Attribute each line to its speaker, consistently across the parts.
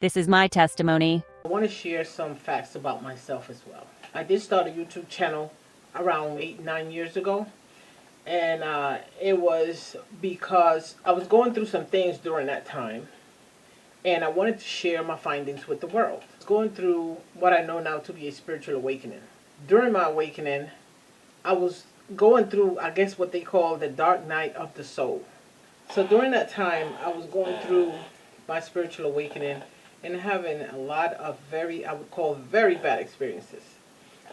Speaker 1: This is my testimony.
Speaker 2: I want to share some facts about myself as well. I did start a YouTube channel around 8-9 years ago, and it was because I was going through some things during that time, and I wanted to share my findings with the world. I was going through what I know now to be a spiritual awakening. During my awakening, I was going through, I guess, what they call the dark night of the soul. So during that time, I was going through my spiritual awakening and having a lot of I would call very bad experiences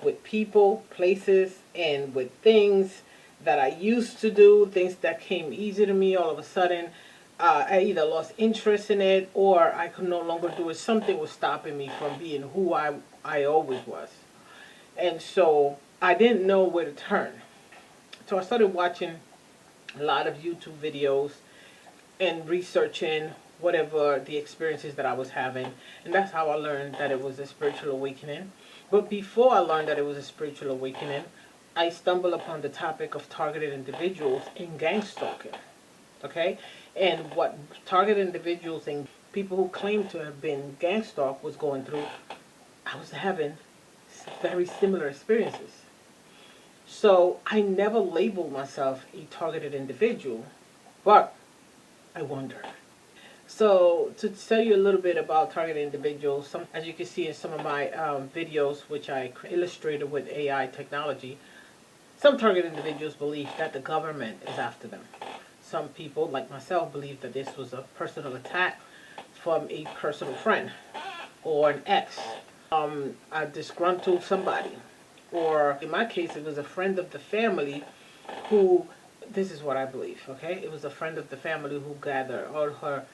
Speaker 2: with people, places, and with things that I used to do, things that came easy to me all of a sudden. I either lost interest in it or I could no longer do it. Something was stopping me from being who I always was. And so I didn't know where to turn. So I started watching a lot of YouTube videos and researching whatever the experiences that I was having. And that's how I learned that it was a spiritual awakening. But before I learned that it was a spiritual awakening, I stumbled upon the topic of targeted individuals in gang stalking. Okay? And what targeted individuals and people who claim to have been gang stalked was going through, I was having very similar experiences. So I never labeled myself a targeted individual, but I wondered. So to tell you a little bit about targeted individuals, as you can see in some of my videos, which I illustrated with AI technology, some targeted individuals believe that the government is after them. Some people, like myself, believe that this was a personal attack from a personal friend or an ex, a disgruntled somebody. Or in my case, it was a friend of the family who, this is what I believe, okay? It was a friend of the family who gathered all her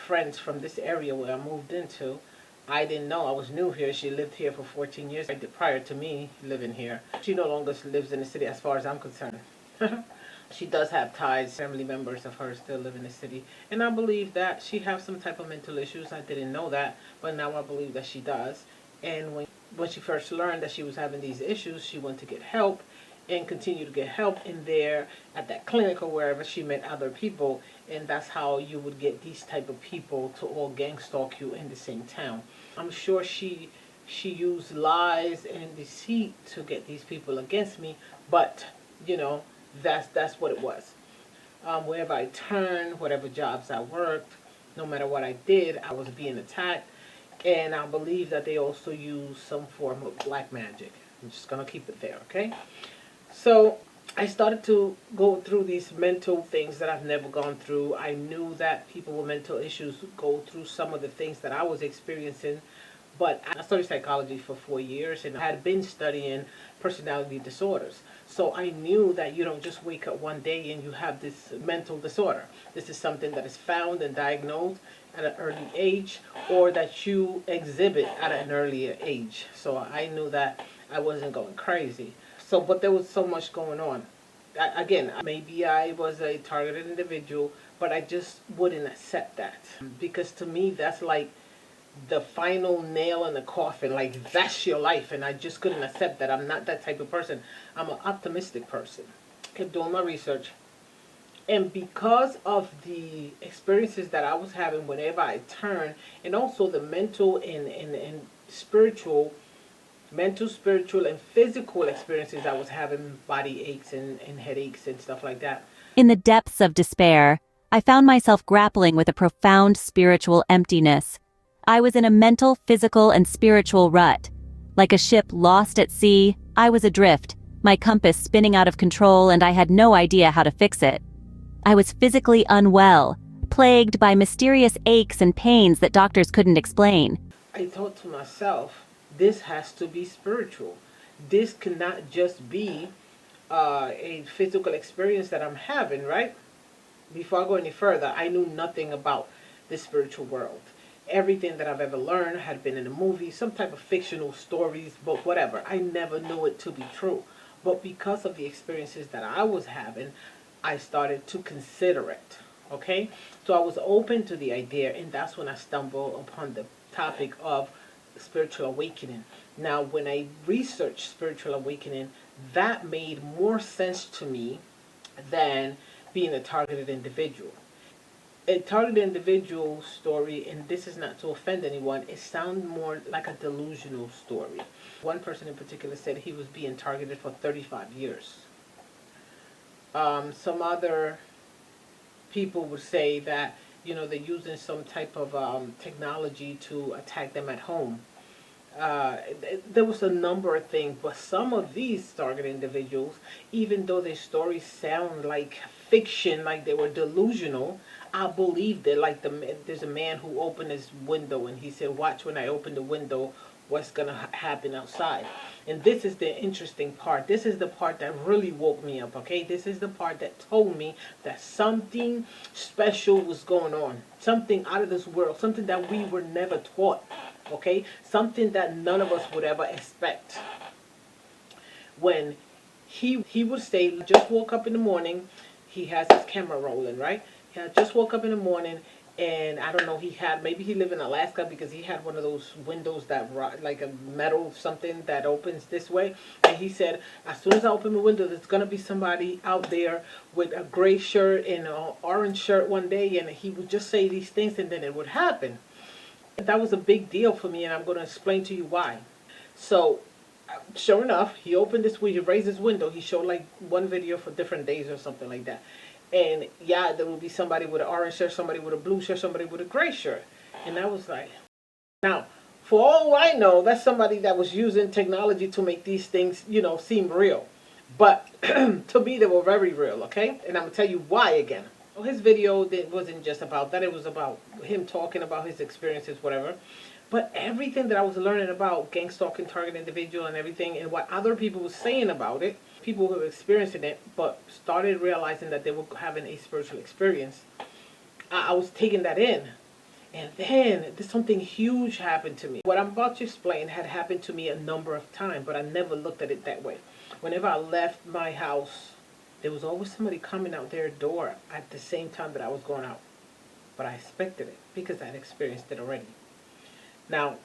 Speaker 2: friends from this area where I moved into. I didn't know. I was new here. She lived here for 14 years prior to me living here. She no longer lives in the city as far as I'm concerned. She does have ties. Family members of hers still live in the city. And I believe that she has some type of mental issues. I didn't know that, but now I believe that she does. And when she first learned that she was having these issues, she went to get help and continue to get help in there at that clinic or wherever she met other people. And that's how you would get these type of people to all gang stalk you in the same town. I'm sure she used lies and deceit to get these people against me, but you know, that's what it was. Wherever I turned, whatever jobs I worked, no matter what I did, I was being attacked. And I believe that they also use some form of black magic. I'm just going to keep it there, okay? So I started to go through these mental things that I've never gone through. I knew that people with mental issues go through some of the things that I was experiencing. But I studied psychology for 4 years and I had been studying personality disorders. So I knew that you don't just wake up one day and you have this mental disorder. This is something that is found and diagnosed at an early age or that you exhibit at an earlier age. So I knew that I wasn't going crazy. But there was so much going on. Again, maybe I was a targeted individual, but I just wouldn't accept that. Because to me, that's like the final nail in the coffin. Like, that's your life. And I just couldn't accept that. I'm not that type of person. I'm an optimistic person. Kept doing my research. And because of the experiences that I was having whenever I turned, and also the mental and spiritual, and physical experiences I was having, body aches and headaches and stuff like that.
Speaker 1: In the depths of despair, I found myself grappling with a profound spiritual emptiness. I was in a mental, physical, and spiritual rut. Like a ship lost at sea, I was adrift, my compass spinning out of control, and I had no idea how to fix it. I was physically unwell, plagued by mysterious aches and pains that doctors couldn't explain.
Speaker 2: I thought to myself, this has to be spiritual. This cannot just be a physical experience that I'm having, right? Before I go any further, I knew nothing about the spiritual world. Everything that I've ever learned had been in a movie, some type of fictional stories, book, whatever. I never knew it to be true. But because of the experiences that I was having, I started to consider it, okay? So I was open to the idea, and that's when I stumbled upon the topic of spiritual awakening. Now, when I researched spiritual awakening, that made more sense to me than being a targeted individual. a targeted individual story, and this is not to offend anyone, it sounds more like a delusional story. One person in particular said he was being targeted for 35 years. Some other people would say that, they're using some type of technology to attack them at home. There was a number of things, but some of these target individuals, even though their stories sound like fiction, like they were delusional, I believed it. Like there's a man who opened his window and he said, "Watch when I open the window, what's gonna happen outside." And this is the interesting part. This is the part that really woke me up. Okay, this is the part that told me that something special was going on, something out of this world, something that we were never taught. Okay, something that none of us would ever expect. When he would say, "Just woke up in the morning," he has his camera rolling, right? He had just woke up in the morning, and I don't know, maybe he lived in Alaska, because he had one of those windows that, like a metal something that opens this way. And he said, "As soon as I open the window, there's going to be somebody out there with a gray shirt and an orange shirt one day." And he would just say these things, and then it would happen. That was a big deal for me, and I'm going to explain to you why. So, sure enough, he opened this window, he raised his window, he showed like one video for different days or something like that. And yeah, there would be somebody with an orange shirt, somebody with a blue shirt, somebody with a gray shirt. And I was like, now, for all I know, that's somebody that was using technology to make these things, seem real. But to me, they were very real, okay? And I'm going to tell you why again. Well, his video wasn't just about that. It was about him talking about his experiences, whatever. But everything that I was learning about gang stalking, target individual, and everything, and what other people were saying about it, people who were experiencing it, but started realizing that they were having a spiritual experience, I was taking that in. And then something huge happened to me. What I'm about to explain had happened to me a number of times, but I never looked at it that way. Whenever I left my house, there was always somebody coming out their door at the same time that I was going out. But I expected it because I had experienced it already. Now,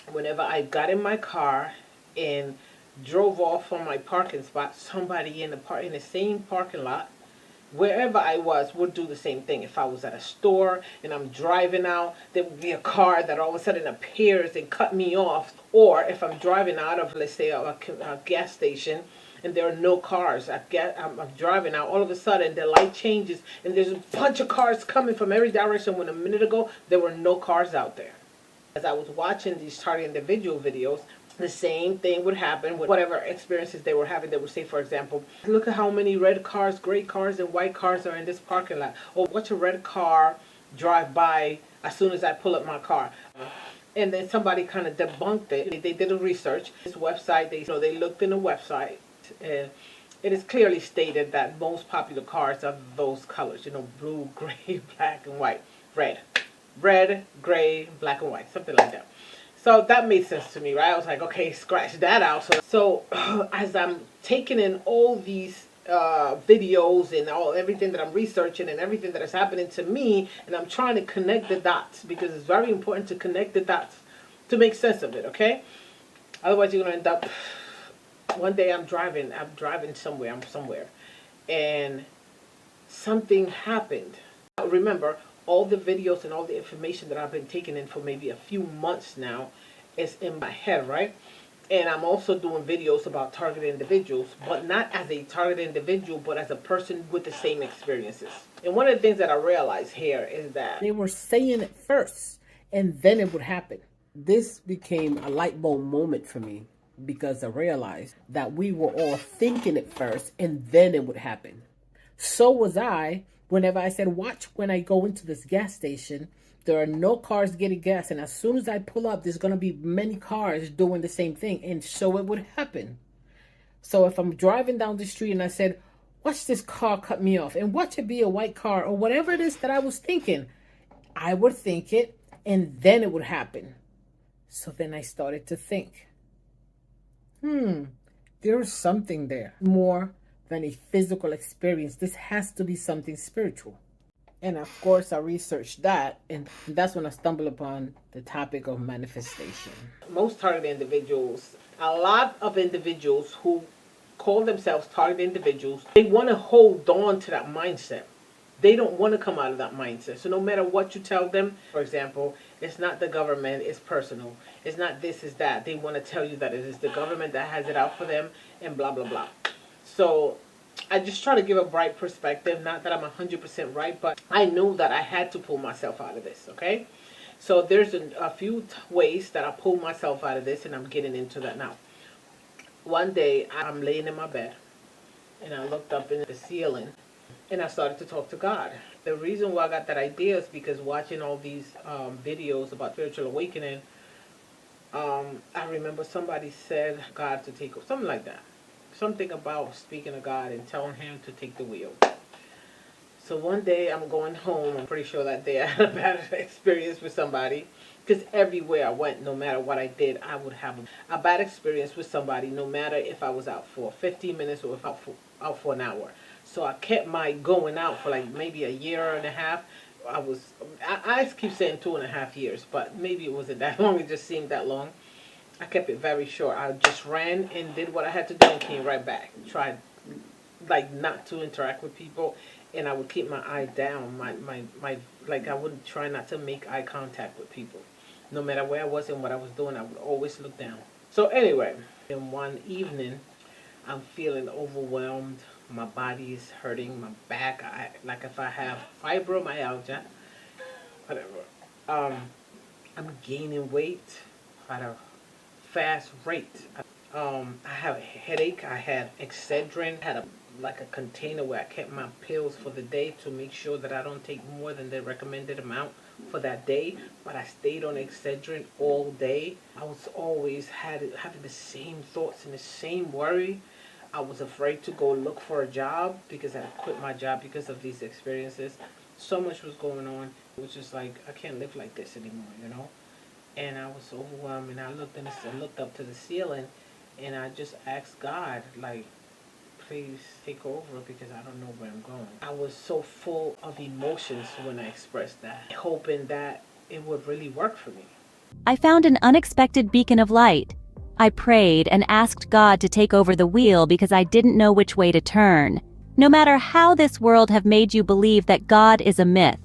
Speaker 2: whenever I got in my car and drove off from my parking spot, somebody in the same parking lot, wherever I was, would do the same thing. If I was at a store and I'm driving out, there would be a car that all of a sudden appears and cut me off. Or if I'm driving out of, let's say, a gas station, and there are no cars. I'm driving out. All of a sudden, the light changes, and there's a bunch of cars coming from every direction. When a minute ago, there were no cars out there. As I was watching these target individual videos, the same thing would happen with whatever experiences they were having. They would say, for example, "Look at how many red cars, gray cars, and white cars are in this parking lot." Or, "Watch a red car drive by as soon as I pull up my car." And then somebody kind of debunked it. They did a research. This website, they looked in the website. It is clearly stated that most popular cars are those colors, blue, gray, black, and white. Red, gray, black, and white, something like that. So that made sense to me, right? I was like, okay, scratch that out. So as I'm taking in all these videos and everything that I'm researching and everything that is happening to me, and I'm trying to connect the dots, because it's very important to connect the dots to make sense of it, okay? Otherwise, you're going to end up... One day I'm driving somewhere, and something happened. Remember, all the videos and all the information that I've been taking in for maybe a few months now is in my head, right? And I'm also doing videos about targeted individuals, but not as a targeted individual, but as a person with the same experiences. And one of the things that I realized here is that
Speaker 3: they were saying it first, and then it would happen. This became a light bulb moment for me, because I realized that we were all thinking it first, and then it would happen. So was I whenever I said, "Watch when I go into this gas station, there are no cars getting gas, and as soon as I pull up, there's going to be many cars doing the same thing." And so it would happen. So if I'm driving down the street and I said, "Watch this car cut me off, and watch it be a white car," or whatever it is that I was thinking, I would think it, and then it would happen. So then I started to think, there's something there. More than a physical experience. This has to be something spiritual. And of course, I researched that, and that's when I stumbled upon the topic of manifestation.
Speaker 2: Most targeted individuals, a lot of individuals who call themselves targeted individuals, they want to hold on to that mindset. They don't want to come out of that mindset. So no matter what you tell them, for example, it's not the government, it's personal. It's not this, it's that. They want to tell you that it is the government that has it out for them and blah, blah, blah. So I just try to give a bright perspective. Not that I'm 100% right, but I know that I had to pull myself out of this, okay? So there's a few ways that I pulled myself out of this, and I'm getting into that now. One day, I'm laying in my bed, and I looked up in the ceiling, and I started to talk to God. The reason why I got that idea is because watching all these videos about spiritual awakening, I remember somebody said God to take, something like that. Something about speaking to God and telling him to take the wheel. So one day I'm going home. I'm pretty sure that day I had a bad experience with somebody. Because everywhere I went, no matter what I did, I would have a bad experience with somebody, no matter if I was out for 15 minutes or if out for an hour. So I kept my going out for like maybe a year and a half. I keep saying 2.5 years, but maybe it wasn't that long. It just seemed that long. I kept it very short. I just ran and did what I had to do and came right back. Tried like not to interact with people, and I would keep my eye down. My like I would try not to make eye contact with people. No matter where I was and what I was doing, I would always look down. So anyway, in one evening, I'm feeling overwhelmed. My body is hurting. My back, like if I have fibromyalgia, whatever. I'm gaining weight at a fast rate. I have a headache. I had Excedrin. Had like a container where I kept my pills for the day to make sure that I don't take more than the recommended amount for that day. But I stayed on Excedrin all day. I was always having the same thoughts and the same worry. I was afraid to go look for a job because I quit my job because of these experiences. So much was going on. It was just like, I can't live like this anymore, you know? And I was overwhelmed, and I looked up to the ceiling, and I just asked God, like, please take over because I don't know where I'm going. I was so full of emotions when I expressed that, hoping that it would really work for me.
Speaker 1: I found an unexpected beacon of light. I prayed and asked God to take over the wheel because I didn't know which way to turn. No matter how this world have made you believe that God is a myth,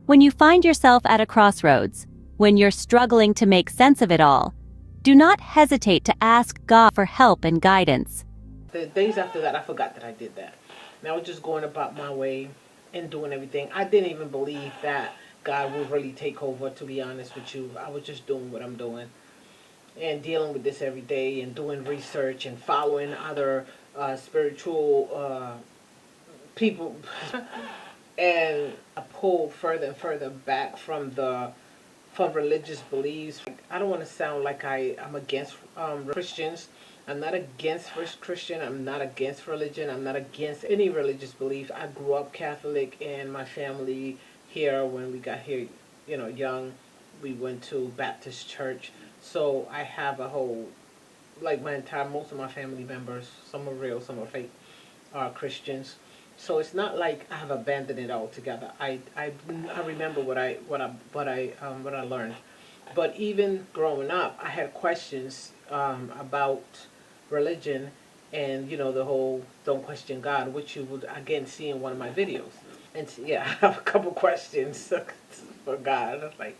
Speaker 1: when you find yourself at a crossroads, when you're struggling to make sense of it all, do not hesitate to ask God for help and guidance.
Speaker 2: The days after that, I forgot that I did that. And I was just going about my way and doing everything. I didn't even believe that God would really take over, to be honest with you. I was just doing what I'm doing and dealing with this every day and doing research and following other spiritual people. And I pulled further and further back from religious beliefs. I don't want to sound like I'm against Christians. I'm not against Christian. I'm not against religion. I'm not against any religious belief. I grew up Catholic, and my family here, when we got here, young, we went to Baptist church. So I have a whole, like most of my family members, some are real, some are fake, are Christians. So it's not like I have abandoned it altogether. I remember what I learned, but even growing up, I had questions about religion, and the whole "don't question God," which you would again see in one of my videos. And yeah, I have a couple questions for God. Like,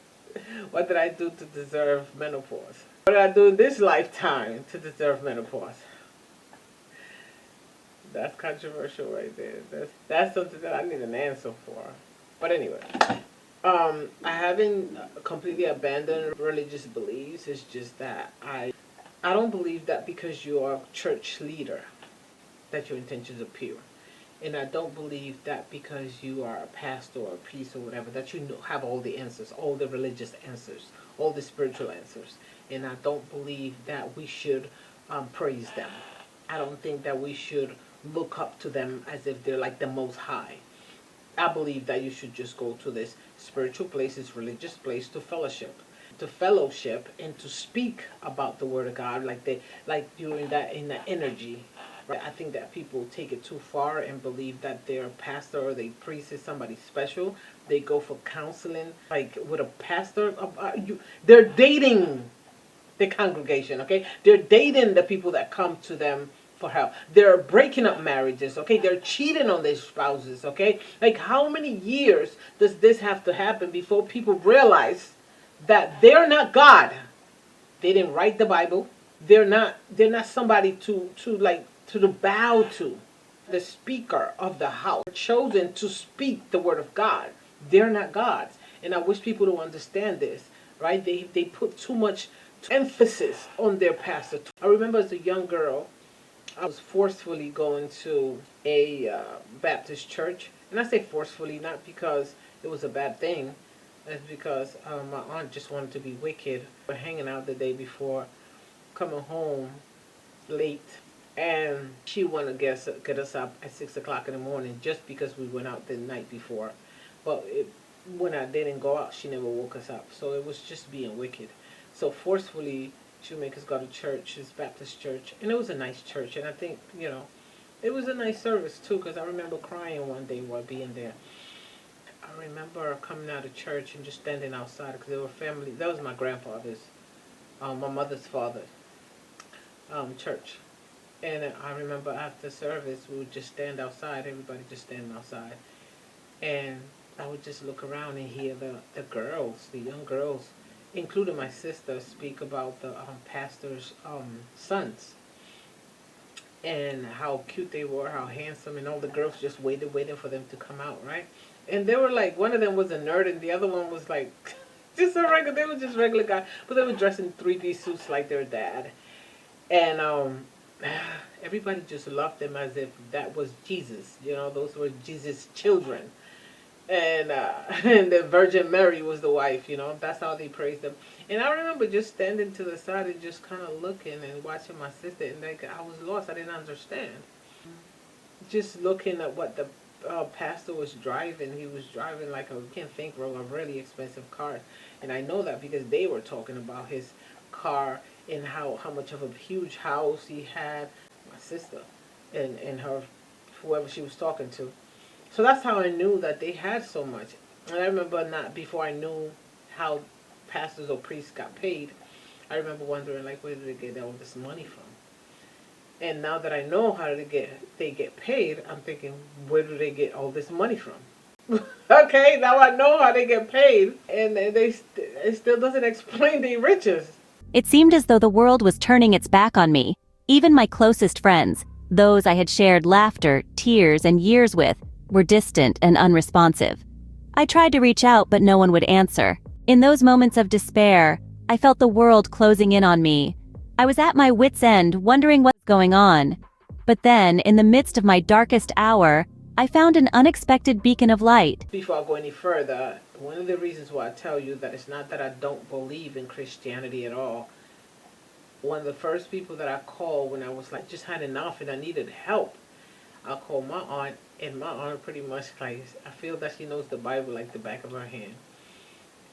Speaker 2: what did I do to deserve menopause? What did I do in this lifetime to deserve menopause? That's controversial right there. That's something that I need an answer for. But anyway, I haven't completely abandoned religious beliefs. It's just that I don't believe that because you are a church leader that your intentions are pure. And I don't believe that because you are a pastor or a priest or whatever that you have all the answers, all the religious answers, all the spiritual answers. And I don't believe that we should praise them. I don't think that we should look up to them as if they're like the most high. I believe that you should just go to this spiritual place, this religious place to fellowship and to speak about the word of God like you're in that energy. Right? I think that people take it too far and believe that their pastor or their priest is somebody special. They go for counseling like with a pastor. They're dating the congregation, okay? They're dating the people that come to them for help. They're breaking up marriages, okay? They're cheating on their spouses, okay? Like, how many years does this have to happen before people realize that they're not God? They didn't write the Bible. They're not somebody to bow to. The speaker of the house chosen to speak the word of God. They're not gods. And I wish people to understand this, right? They put too much emphasis on their pastor. I remember as a young girl, I was forcefully going to a Baptist church. And I say forcefully not because it was a bad thing. It's because my aunt just wanted to be wicked. We're hanging out the day before, coming home late. And she wanted to get us up at 6 o'clock in the morning just because we went out the night before. But when I didn't go out, she never woke us up. So it was just being wicked. So forcefully, she would make us go to church, this Baptist church. And it was a nice church. And I think, it was a nice service too, because I remember crying one day while being there. I remember coming out of church and just standing outside because there were family. That was my grandfather's, my mother's father, church. And I remember after service, we would just stand outside, everybody just standing outside. And I would just look around and hear the girls, the young girls, including my sister, speak about the pastor's sons. And how cute they were, how handsome, and all the girls just waiting for them to come out, right? And they were like, one of them was a nerd and the other one was like, just a regular, they were just regular guys. But they were dressed in 3D suits like their dad. And everybody just loved them as if that was Jesus. Those were Jesus' children. And and the Virgin Mary was the wife, That's how they praised them. And I remember just standing to the side and just kind of looking and watching my sister. And I was lost. I didn't understand. Just looking at what the pastor was driving. He was driving like a really expensive car. And I know that because they were talking about his car and how much of a huge house he had. My sister and her, whoever she was talking to. So that's how I knew that they had so much. And I remember before I knew how pastors or priests got paid, I remember wondering, like, where did they get all this money from? And now that I know how they get paid, I'm thinking, where do they get all this money from? Okay, now I know how they get paid, and it still doesn't explain their riches.
Speaker 1: It seemed as though the world was turning its back on me. Even my closest friends, those I had shared laughter, tears, and years with, were distant and unresponsive. I tried to reach out, but no one would answer. In those moments of despair, I felt the world closing in on me. I was at my wit's end, wondering what was going on. But then, in the midst of my darkest hour, I found an unexpected beacon of light.
Speaker 2: Before I go any further, one of the reasons why I tell you that it's not that I don't believe in Christianity at all. One of the first people that I called when I was like just had enough and I needed help, I called my aunt, and my aunt pretty much I feel that she knows the Bible like the back of her hand.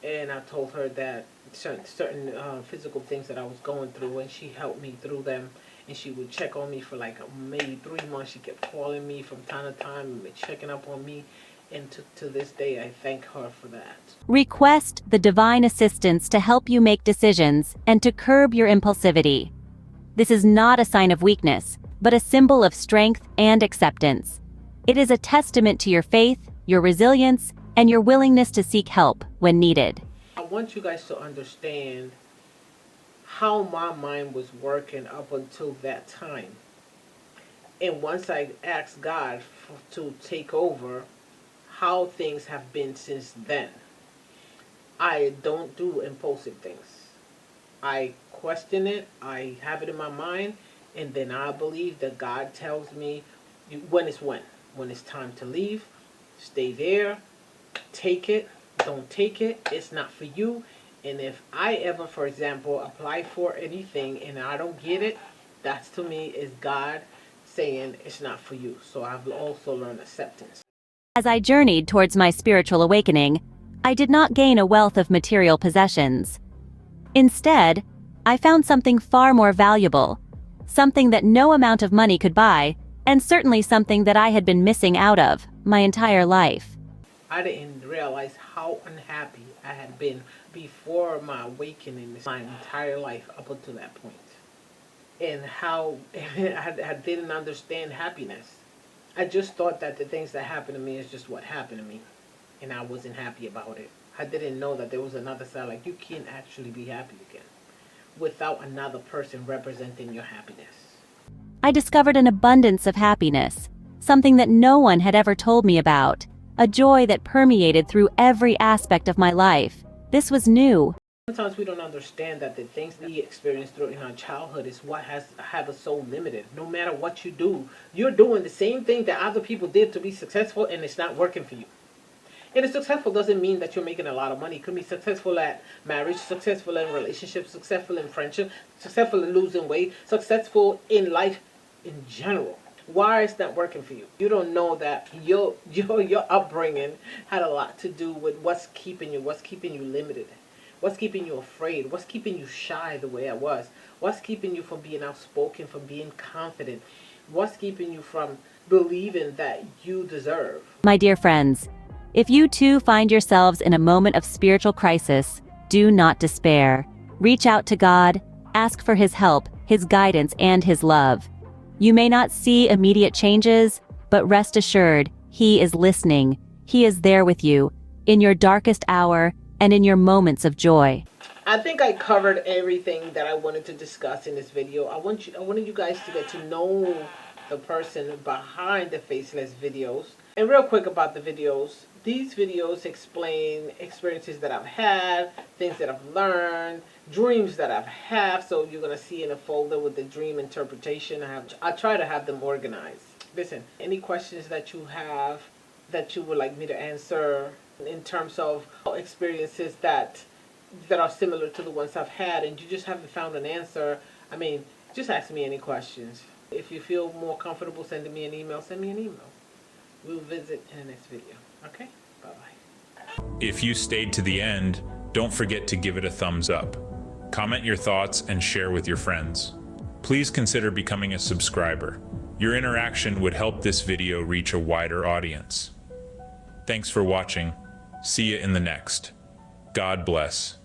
Speaker 2: And I told her that certain physical things that I was going through, and she helped me through them. And she would check on me for like maybe 3 months. She kept calling me from time to time, checking up on me. And to this day, I thank her for that.
Speaker 1: Request the divine assistance to help you make decisions and to curb your impulsivity. This is not a sign of weakness, but a symbol of strength and acceptance. It is a testament to your faith, your resilience, and your willingness to seek help when needed.
Speaker 2: I want you guys to understand how my mind was working up until that time. And once I asked God to take over, how things have been since then. I don't do impulsive things. I question it, I have it in my mind, and then I believe that God tells me when it's when. When it's time to leave, stay there, take it, don't take it, it's not for you. And if I ever, for example, apply for anything and I don't get it, that's to me is God saying it's not for you. So I've also learned acceptance.
Speaker 1: As I journeyed towards my spiritual awakening, I did not gain a wealth of material possessions. Instead, I found something far more valuable, something that no amount of money could buy, and certainly something that I had been missing out of my entire life.
Speaker 2: I didn't realize how unhappy I had been before my awakening my entire life up until that point. and how I didn't understand happiness. I just thought that the things that happened to me is just what happened to me, and I wasn't happy about it. I didn't know that there was another side, like you can't actually be happy again without another person representing your happiness.
Speaker 1: I discovered an abundance of happiness, something that no one had ever told me about, a joy that permeated through every aspect of my life. This was new.
Speaker 2: Sometimes we don't understand that the things that we experience through in our childhood is what have us so limited. No matter what you do, you're doing the same thing that other people did to be successful, and it's not working for you. And successful doesn't mean that you're making a lot of money. It could be successful at marriage, successful in relationships, successful in friendship, successful in losing weight, successful in life in general. Why is that working for you? You don't know that your upbringing had a lot to do with what's keeping you limited. What's keeping you afraid? What's keeping you shy the way I was? What's keeping you from being outspoken, from being confident? What's keeping you from believing that you deserve?
Speaker 1: My dear friends, if you too find yourselves in a moment of spiritual crisis, do not despair. Reach out to God, ask for His help, His guidance, and His love. You may not see immediate changes, but rest assured, He is listening. He is there with you, in your darkest hour and in your moments of joy.
Speaker 2: I think I covered everything that I wanted to discuss in this video. I wanted you guys to get to know the person behind the faceless videos. And real quick about the videos, these videos explain experiences that I've had, things that I've learned, dreams that I've had. So you're going to see in a folder with the dream interpretation. I try to have them organized. Listen, any questions that you have that you would like me to answer in terms of experiences that are similar to the ones I've had, and you just haven't found an answer, I mean, just ask me any questions. If you feel more comfortable sending me an email, send me an email. We'll visit in the next video. Okay? Bye-bye.
Speaker 4: If you stayed to the end, don't forget to give it a thumbs up. Comment your thoughts and share with your friends. Please consider becoming a subscriber. Your interaction would help this video reach a wider audience. Thanks for watching. See you in the next. God bless.